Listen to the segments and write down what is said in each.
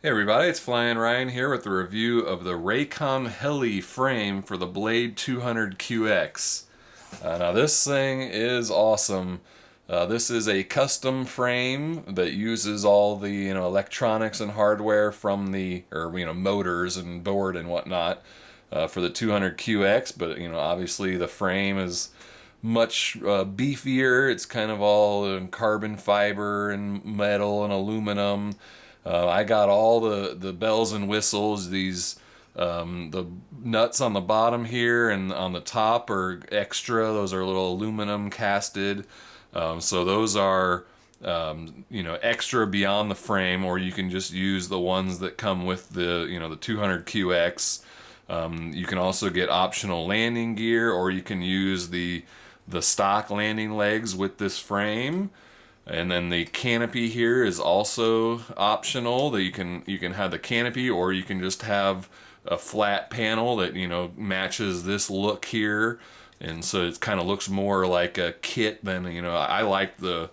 Hey everybody, it's Flyin Ryan here with a review of the Rakon Heli frame for the Blade 200QX. Now this thing is awesome. This is a custom frame that uses all the electronics and hardware from the motors and board and whatnot for the 200QX. But obviously the frame is much beefier. It's kind of all in carbon fiber and metal and aluminum. I got all the bells and whistles. The nuts on the bottom here and on the top are extra. Those are little aluminum casted. So those are extra beyond the frame, or you can just use the ones that come with the 200QX. You can also get optional landing gear, or you can use the stock landing legs with this frame. And then the canopy here is also optional. That you can have the canopy, or you can just have a flat panel that matches this look here, and so it kind of looks more like a kit than I like the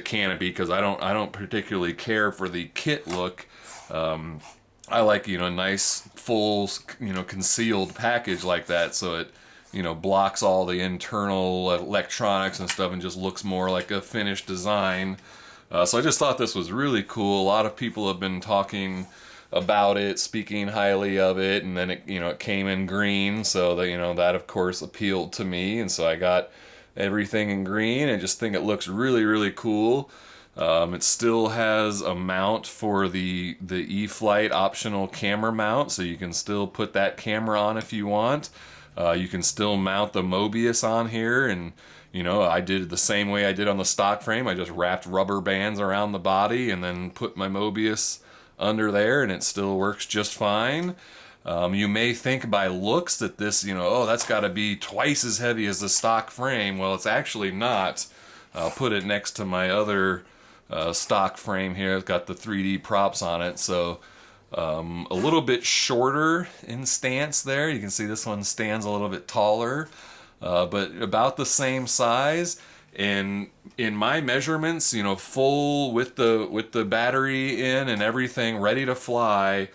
canopy because I don't particularly care for the kit look. I like a nice full concealed package like that, so it blocks all the internal electronics and stuff and just looks more like a finished design. So I just thought this was really cool. A lot of people have been talking about it, speaking highly of it, and then it came in green, so that of course appealed to me, and so I got everything in green. I just think it looks really, really cool. It still has a mount for the E-flite optional camera mount, so you can still put that camera on if you want. You can still mount the Mobius on here, and I did it the same way I did on the stock frame. I just wrapped rubber bands around the body and then put my Mobius under there, and it still works just fine. You may think by looks that this, oh, that's got to be twice as heavy as the stock frame. Well, it's actually not. I'll put it next to my other stock frame here. It's got the 3D props on it, so a little bit shorter in stance there. You can see this one stands a little bit taller, but about the same size. And in my measurements, full with the battery in and everything ready to fly,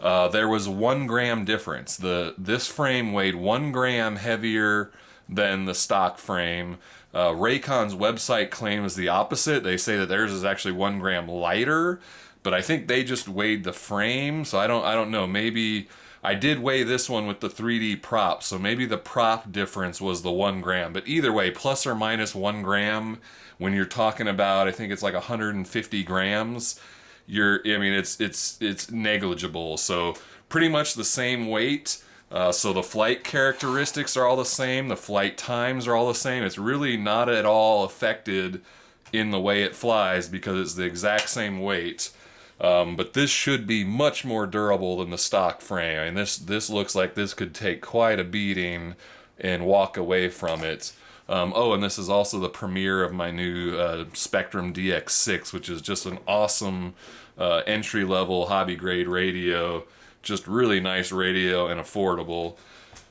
there was 1 gram difference. This frame weighed 1 gram heavier than the stock frame. Rakon's website claims the opposite. They say that theirs is actually 1 gram lighter, but I think they just weighed the frame, so I don't know. Maybe I did weigh this one with the 3D prop, so maybe the prop difference was the 1 gram. But either way, plus or minus 1 gram, when you're talking about, I think it's like 150 grams. It's negligible. So pretty much the same weight. So the flight characteristics are all the same. The flight times are all the same. It's really not at all affected in the way it flies because it's the exact same weight. But this should be much more durable than the stock frame. I mean, this looks like this could take quite a beating and walk away from it. And this is also the premiere of my new Spectrum DX6, which is just an awesome entry-level hobby-grade radio. Just really nice radio and affordable.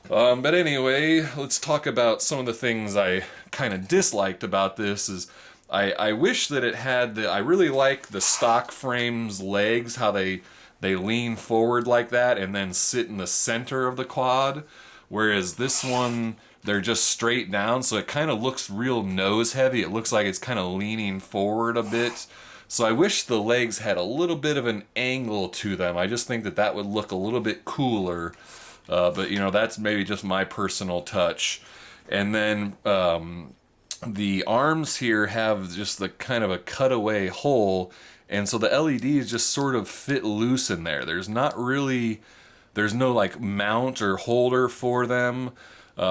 But anyway, let's talk about some of the things I kind of disliked about this. I wish that it had I really like the stock frame's legs, how they lean forward like that and then sit in the center of the quad, whereas this one, they're just straight down, so it kind of looks real nose heavy. It looks like it's kind of leaning forward a bit. So I wish the legs had a little bit of an angle to them. I just think that would look a little bit cooler. But that's maybe just my personal touch. And then the arms here have just the kind of a cutaway hole, and so the LEDs just sort of fit loose in there. There's no like mount or holder for them.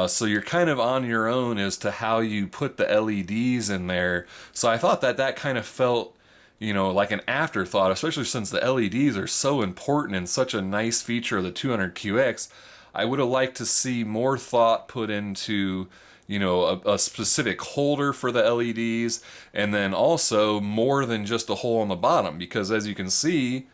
So you're kind of on your own as to how you put the LEDs in there. So I thought that kind of felt, like an afterthought, especially since the LEDs are so important and such a nice feature of the 200QX. I would have liked to see more thought put into, a specific holder for the LEDs, and then also more than just a hole on the bottom, because as you can see,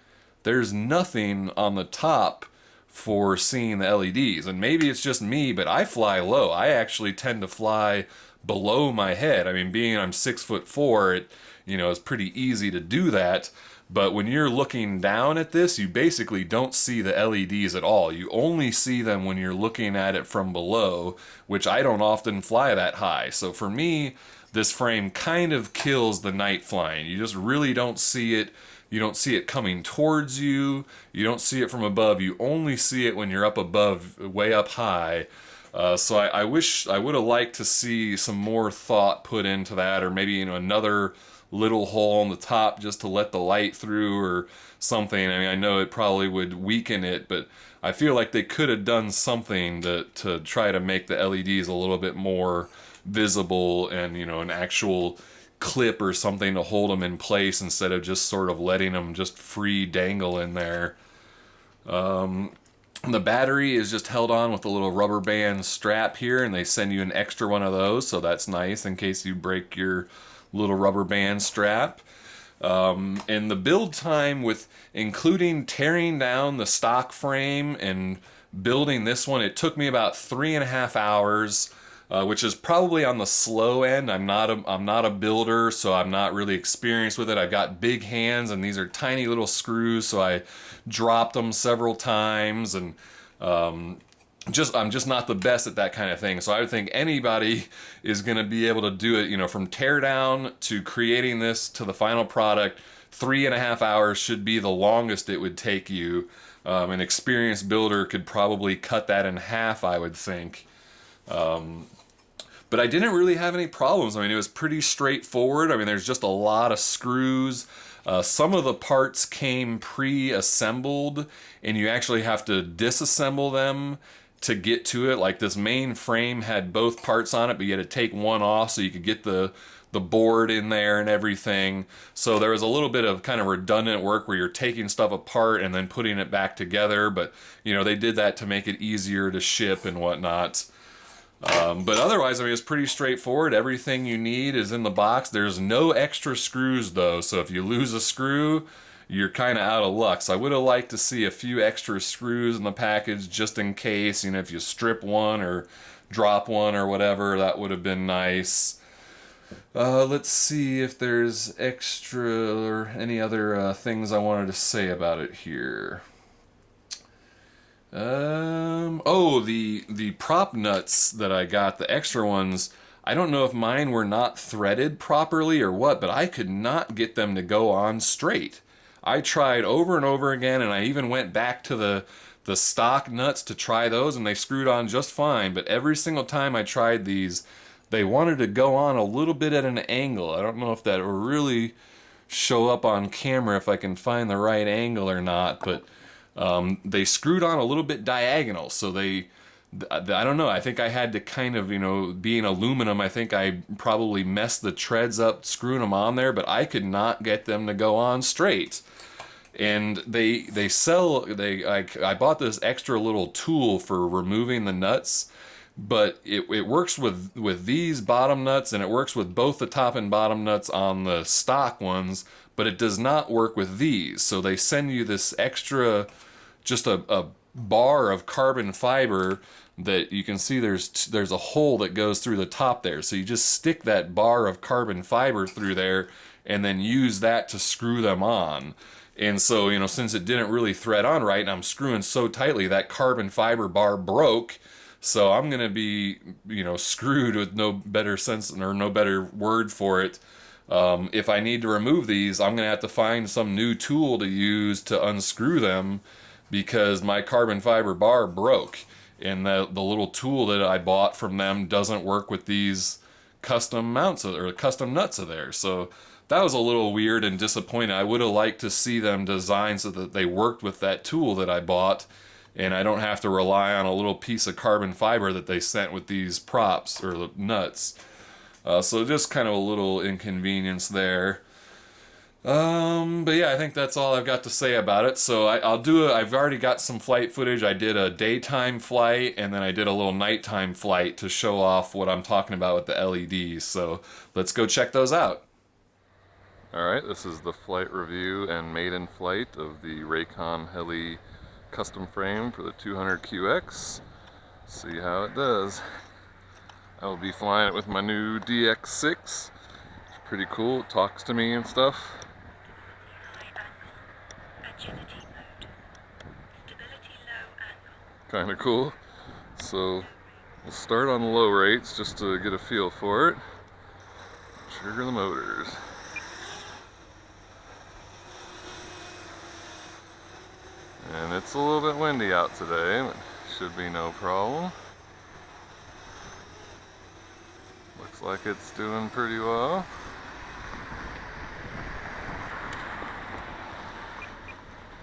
there's nothing on the top for seeing the LEDs. And maybe it's just me, but I fly low. I actually tend to fly below my head. I mean, being I'm 6'4", it's pretty easy to do that. But when you're looking down at this, you basically don't see the LEDs at all. You only see them when you're looking at it from below, which I don't often fly that high. So for me, this frame kind of kills the night flying. You just really don't see it. You don't see it coming towards you. You don't see it from above. You only see it when you're up above, way up high. So I wish I would have liked to see some more thought put into that, or maybe, you know, another little hole on the top just to let the light through or something. I mean, I know it probably would weaken it, but I feel like they could have done something to try to make the LEDs a little bit more visible, and, you know, an actual clip or something to hold them in place instead of just sort of letting them just free dangle in there. The battery is just held on with a little rubber band strap here, and they send you an extra one of those, so that's nice in case you break your little rubber band strap. And the build time, with including tearing down the stock frame and building this one, it took me about 3.5 hours, which is probably on the slow end. I'm not a builder, so I'm not really experienced with it. I've got big hands, and these are tiny little screws, so I dropped them several times, and I'm just not the best at that kind of thing. So I would think anybody is going to be able to do it, you know, from tear down to creating this to the final product. 3.5 hours should be the longest it would take you. An experienced builder could probably cut that in half, I would think. But I didn't really have any problems. I mean, it was pretty straightforward. I mean, there's just a lot of screws. Some of the parts came pre-assembled, and you actually have to disassemble them to get to it. Like, this main frame had both parts on it, but you had to take one off so you could get the board in there and everything. So there was a little bit of kind of redundant work where you're taking stuff apart and then putting it back together. But, you know, they did that to make it easier to ship and whatnot. But otherwise, I mean, it's pretty straightforward. Everything you need is in the box. There's no extra screws, though, so if you lose a screw, you're kind of out of luck. So I would have liked to see a few extra screws in the package just in case, you know, if you strip one or drop one or whatever, that would have been nice. Let's see if there's extra or any other things I wanted to say about it here. Oh, the prop nuts that I got, the extra ones, I don't know if mine were not threaded properly or what, but I could not get them to go on straight. I tried over and over again, and I even went back to the stock nuts to try those, and they screwed on just fine, but every single time I tried these, they wanted to go on a little bit at an angle. I don't know if that will really show up on camera, if I can find the right angle or not, but they screwed on a little bit diagonal, so I don't know, I think I had to kind of, you know, being aluminum, I think I probably messed the treads up screwing them on there, but I could not get them to go on straight. And I bought this extra little tool for removing the nuts, but it works with these bottom nuts, and it works with both the top and bottom nuts on the stock ones, but it does not work with these. So they send you this extra, just a bar of carbon fiber that you can see there's a hole that goes through the top there. So you just stick that bar of carbon fiber through there and then use that to screw them on. And so, you know, since it didn't really thread on right and I'm screwing so tightly, that carbon fiber bar broke. So I'm going to be, you know, screwed with no better sense or no better word for it. If I need to remove these, I'm going to have to find some new tool to use to unscrew them, because my carbon fiber bar broke. And the little tool that I bought from them doesn't work with these custom mounts or custom nuts of theirs. So that was a little weird and disappointing. I would have liked to see them designed so that they worked with that tool that I bought, and I don't have to rely on a little piece of carbon fiber that they sent with these props or the nuts. So just kind of a little inconvenience there. But yeah, I think that's all I've got to say about it. So I've already got some flight footage. I did a daytime flight, and then I did a little nighttime flight to show off what I'm talking about with the LEDs. So let's go check those out. Alright, this is the flight review and maiden flight of the Rakon Heli custom frame for the 200QX. See how it does. I will be flying it with my new DX6. It's pretty cool, it talks to me and stuff. kind of cool. So we'll start on low rates just to get a feel for it. Trigger the motors. And it's a little bit windy out today, but should be no problem. Looks like it's doing pretty well.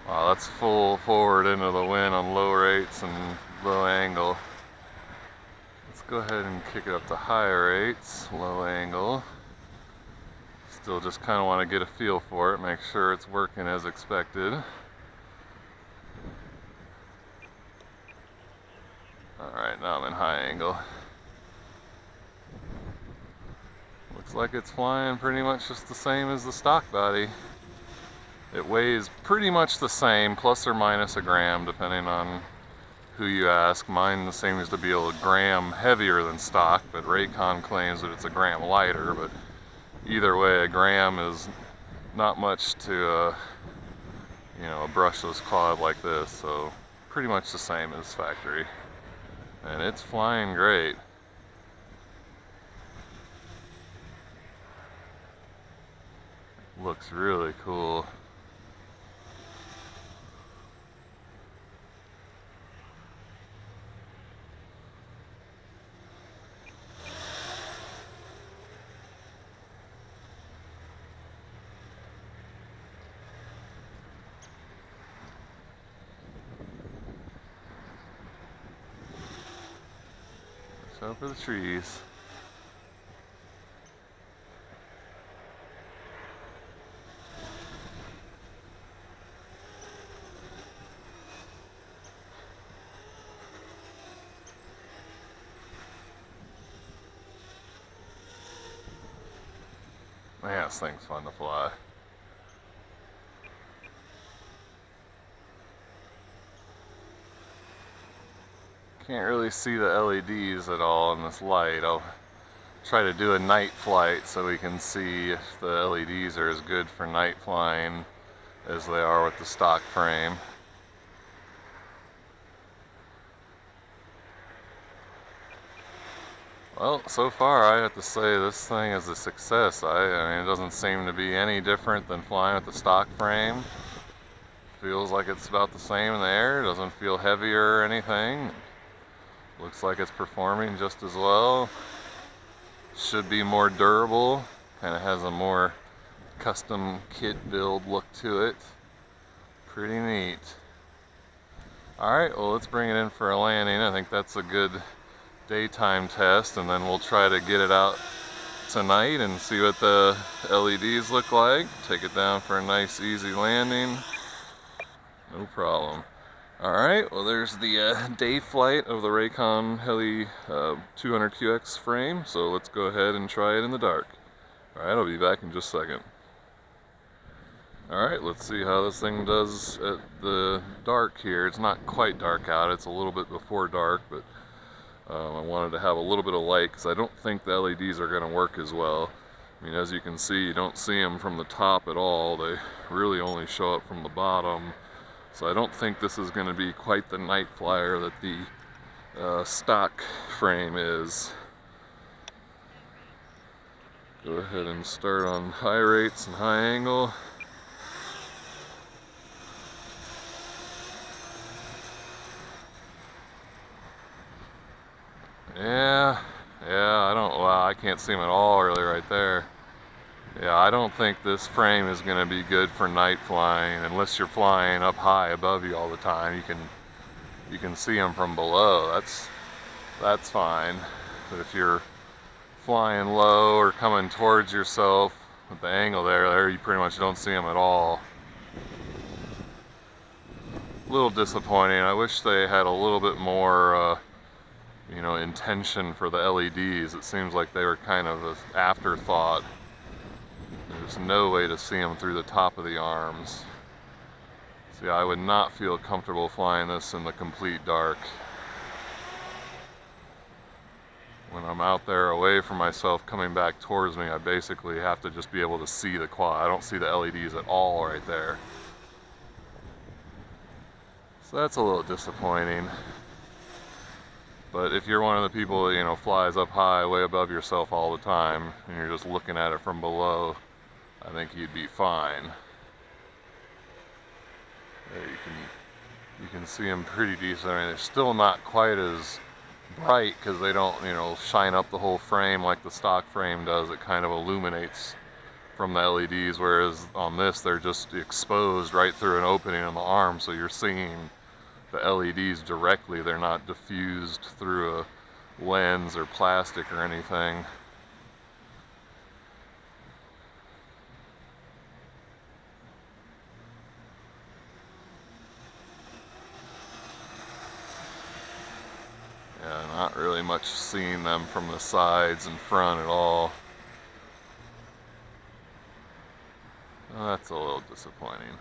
Wow, that's full forward into the wind on low rates and low angle. Let's go ahead and kick it up to higher rates, low angle. Still just kind of want to get a feel for it, make sure it's working as expected. Alright, now I'm in high angle. Looks like it's flying pretty much just the same as the stock body. It weighs pretty much the same, plus or minus a gram, depending on who you ask. Mine seems to be a gram heavier than stock, but Rakon claims that it's a gram lighter. But either way, a gram is not much to you know, a brushless quad like this, so pretty much the same as factory. And it's flying great. Looks really cool. So for the trees. Man, this thing's fun to fly. Can't really see the LEDs at all in this light. I'll try to do a night flight so we can see if the LEDs are as good for night flying as they are with the stock frame. Well, so far I have to say this thing is a success. I mean, it doesn't seem to be any different than flying with the stock frame. Feels like it's about the same in the air. It doesn't feel heavier or anything. Looks like it's performing just as well. Should be more durable. Kind of has a more custom kit build look to it. Pretty neat. Alright, well, let's bring it in for a landing. I think that's a good daytime test, and then we'll try to get it out tonight and see what the LEDs look like. Take it down for a nice easy landing. No problem. Alright, well, there's the day flight of the Rakon Heli 200QX frame, so let's go ahead and try it in the dark. Alright, I'll be back in just a second. Alright, let's see how this thing does at the dark here. It's not quite dark out, it's a little bit before dark, but I wanted to have a little bit of light because I don't think the LEDs are going to work as well. I mean, as you can see, you don't see them from the top at all. They really only show up from the bottom. So I don't think this is going to be quite the night flyer that the stock frame is. Go ahead and start on high rates and high angle. Wow, I can't see them at all really right there. Yeah, I don't think this frame is going to be good for night flying unless you're flying up high above you all the time. You can see them from below. That's fine. But if you're flying low or coming towards yourself with the angle there, you pretty much don't see them at all. A little disappointing. I wish they had a little bit more you know, intention for the LEDs. It seems like they were kind of an afterthought. There's no way to see them through the top of the arms. See, I would not feel comfortable flying this in the complete dark. When I'm out there away from myself coming back towards me, I basically have to just be able to see the quad. I don't see the LEDs at all right there. So that's a little disappointing. But if you're one of the people that, you know, flies up high, way above yourself all the time, and you're just looking at it from below, I think you'd be fine. There you can see them pretty decent. I mean, they're still not quite as bright because they don't, you know, shine up the whole frame like the stock frame does. It kind of illuminates from the LEDs, whereas on this they're just exposed right through an opening in the arm, so you're seeing the LEDs directly. They're not diffused through a lens or plastic or anything. Yeah, not really much seeing them from the sides and front at all. Well, that's a little disappointing.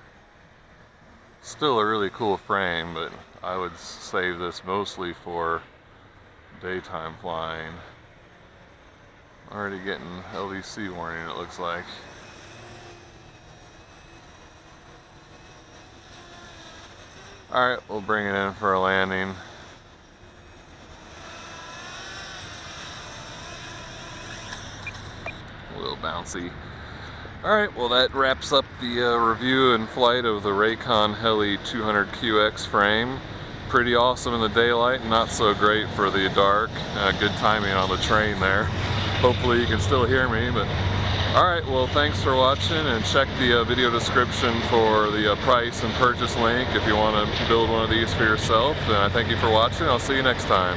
Still a really cool frame, but I would save this mostly for daytime flying. Already getting LVC warning, it looks like. Alright, we'll bring it in for a landing. A little bouncy. Alright, well that wraps up the review and flight of the Rakon Heli 200QX frame. Pretty awesome in the daylight, not so great for the dark. Good timing on the train there. Hopefully you can still hear me, but alright, well thanks for watching, and check the video description for the price and purchase link if you want to build one of these for yourself. And I thank you for watching. I'll see you next time.